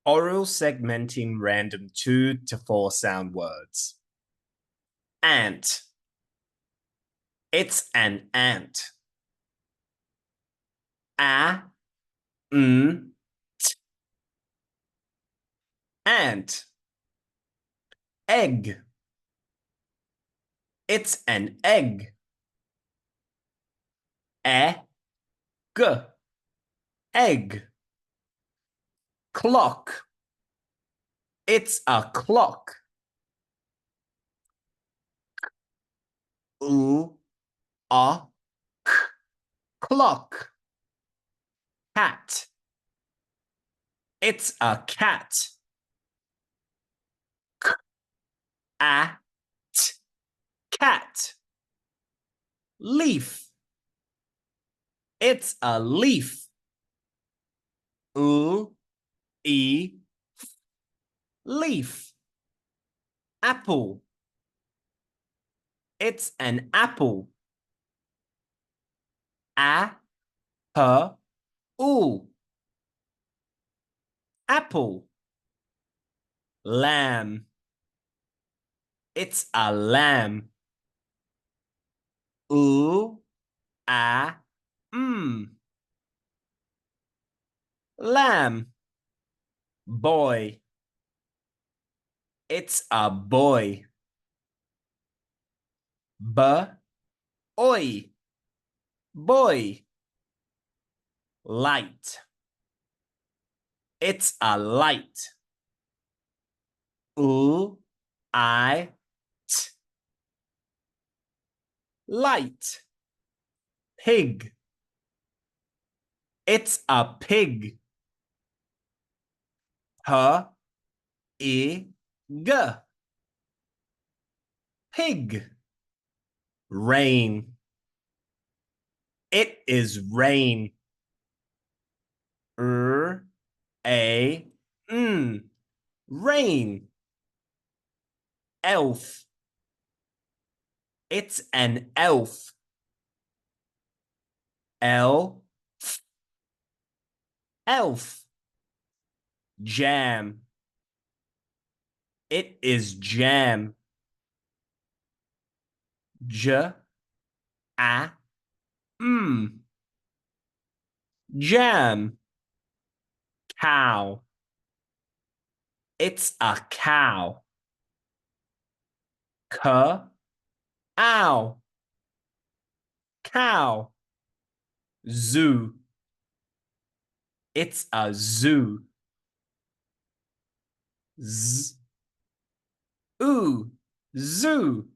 Oral segmenting random 2 to 4 sound words. Ant. It's an ant. A, n, ant. Egg. It's an egg. G, egg. Clock. It's a clock. U, a, k, clock. Cat. It's a cat. K, a, t, cat. Leaf. It's a leaf. U, e, f, leaf. Apple. It's an apple. A, p, u, apple. Lamb. It's a lamb. U, a, lamb. Boy. It's a boy. B, oi, boy. Light. It's a light. U, I, t, light. Pig. It's a pig. P, I, g, pig. Rain. It is rain. A, rain. Elf. It's an elf. L, elf. Jam. It is jam. J, a, jam. Cow. It's a cow. K, ow, cow. Zoo. It's a zoo. Z, zoo.